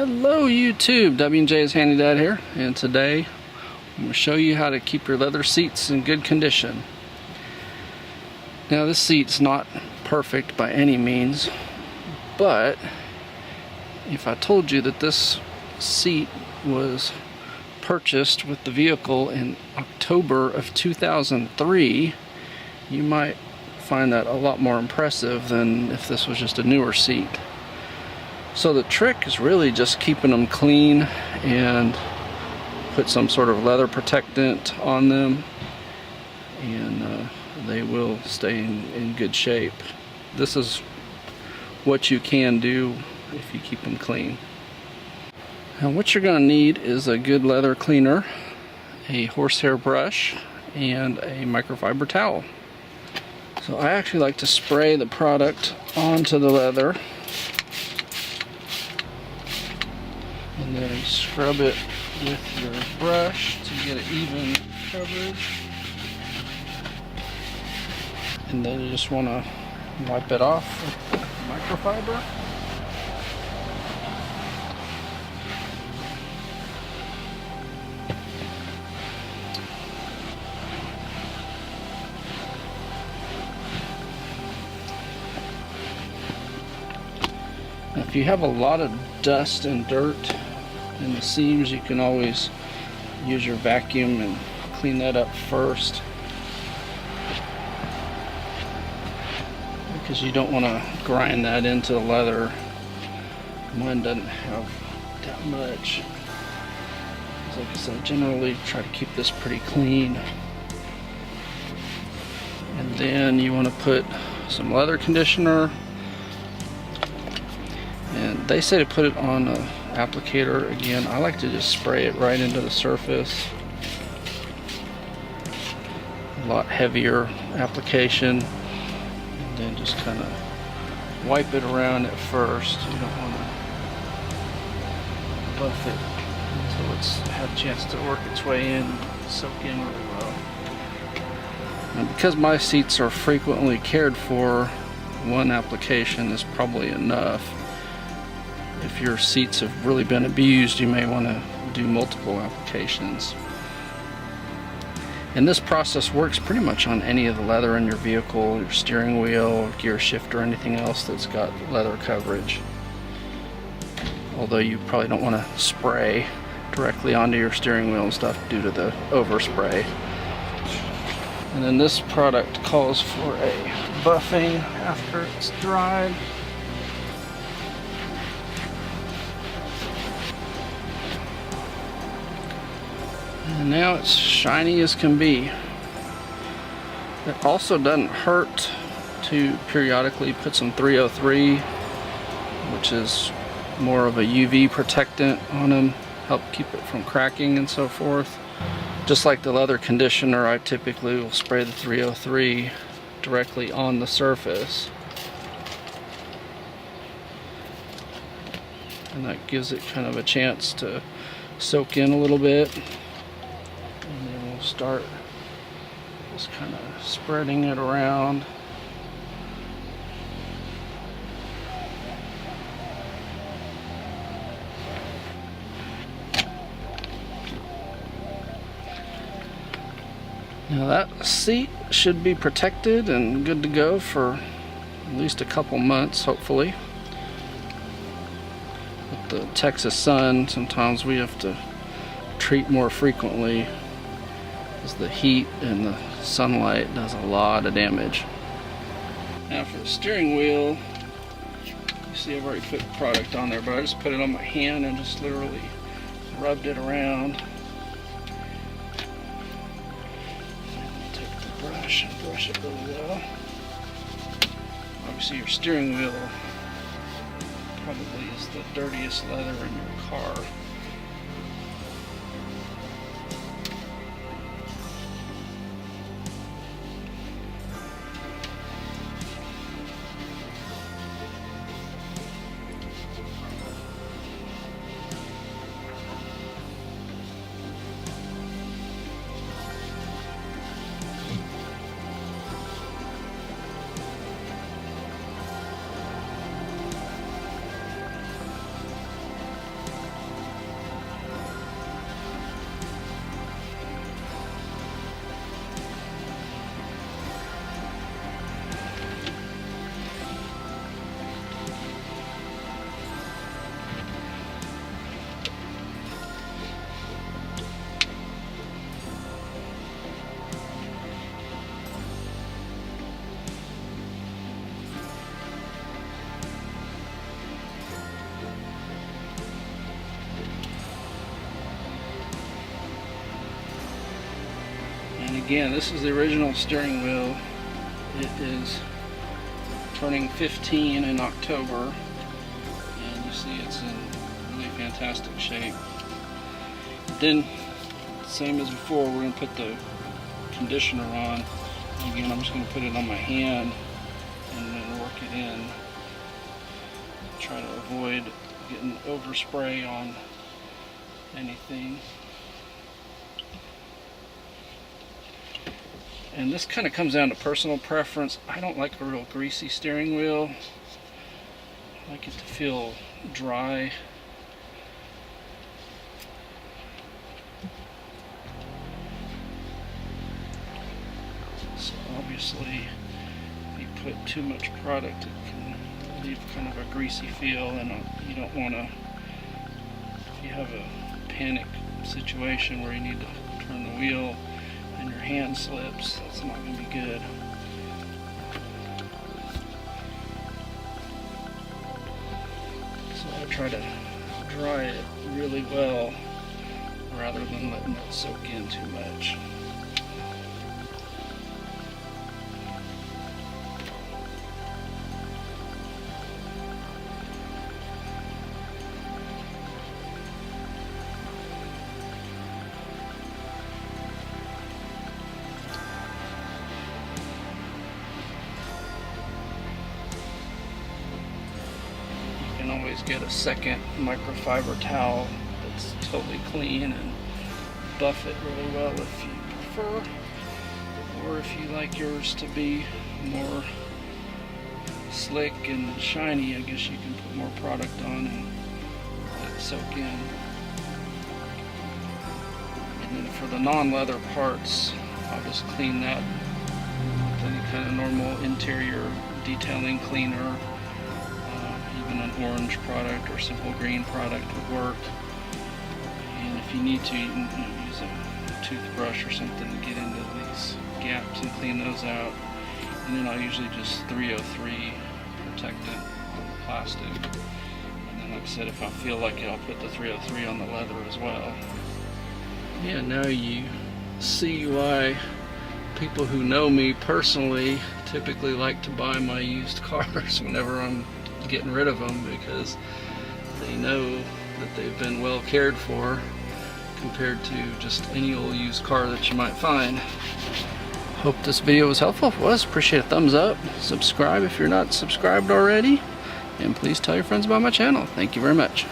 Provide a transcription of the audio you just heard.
Hello YouTube, W&J's Handy Dad here, and today I'm going to show you how to keep your leather seats in good condition. Now this seat's not perfect by any means, but if I told you that this seat was purchased with the vehicle in October of 2003, you might find that a lot more impressive than if this was just a newer seat. So the trick is really just keeping them clean and put some sort of leather protectant on them, and they will stay in good shape. This is what you can do if you keep them clean. Now what you're going to need is a good leather cleaner, a horsehair brush, and a microfiber towel. So I actually like to spray the product onto the leather and then scrub it with your brush to get an even coverage. And then you just want to wipe it off with microfiber. If you have a lot of dust and dirt in the seams, you can always use your vacuum and clean that up first, because you don't want to grind that into the leather. Mine doesn't have that much. Like I said, generally try to keep this pretty clean. And then you want to put some leather conditioner. And they say to put it on an applicator. Again, I like to just spray it right into the surface. A lot heavier application. And then just kind of wipe it around at first. You don't want to buff it until it's had a chance to work its way in, soak in really well. And because my seats are frequently cared for, one application is probably enough. If your seats have really been abused, you may want to do multiple applications. And this process works pretty much on any of the leather in your vehicle, your steering wheel, gear shift, or anything else that's got leather coverage. Although you probably don't want to spray directly onto your steering wheel and stuff due to the overspray. And then this product calls for a buffing after it's dried. And now it's shiny as can be. It also doesn't hurt to periodically put some 303, which is more of a UV protectant on them, help keep it from cracking and so forth. Just like the leather conditioner, I typically will spray the 303 directly on the surface. And that gives it kind of a chance to soak in a little bit. And then we'll start just kind of spreading it around. Now that seat should be protected and good to go for at least a couple months, hopefully. With the Texas sun, sometimes we have to treat more frequently, as the heat and the sunlight does a lot of damage. Now for the steering wheel, you see I've already put the product on there, but I just put it on my hand and just literally rubbed it around. Take the brush and brush it really well. Obviously your steering wheel probably is the dirtiest leather in your car. And again, this is the original steering wheel. It is turning 15 in October, and you see it's in really fantastic shape. Then, same as before, we're going to put the conditioner on. Again, I'm just going to put it on my hand and then work it in. Try to avoid getting overspray on anything. And this kind of comes down to personal preference. I don't like a real greasy steering wheel. I like it to feel dry. So obviously, if you put too much product, it can leave kind of a greasy feel, and you don't want to, if you have a panic situation where you need to turn the wheel and your hand slips, that's not going to be good. So I try to dry it really well rather than letting it soak in too much. You can always get a second microfiber towel that's totally clean and buff it really well if you prefer, or if you like yours to be more slick and shiny, I guess you can put more product on and let it soak in. And then for the non-leather parts, I'll just clean that with any kind of normal interior detailing cleaner. Even an orange product or simple green product would work. And if you need to, you can use a toothbrush or something to get into these gaps and clean those out. And then I'll usually just 303 protect it on the plastic. And then, like I said, if I feel like it, I'll put the 303 on the leather as well. Yeah, now you see why people who know me personally typically like to buy my used cars whenever I'm getting rid of them, because they know that they've been well cared for compared to just any old used car that you might find. Hope this video was helpful. If it was, appreciate a thumbs up. Subscribe if you're not subscribed already, and please tell your friends about my channel. Thank you very much.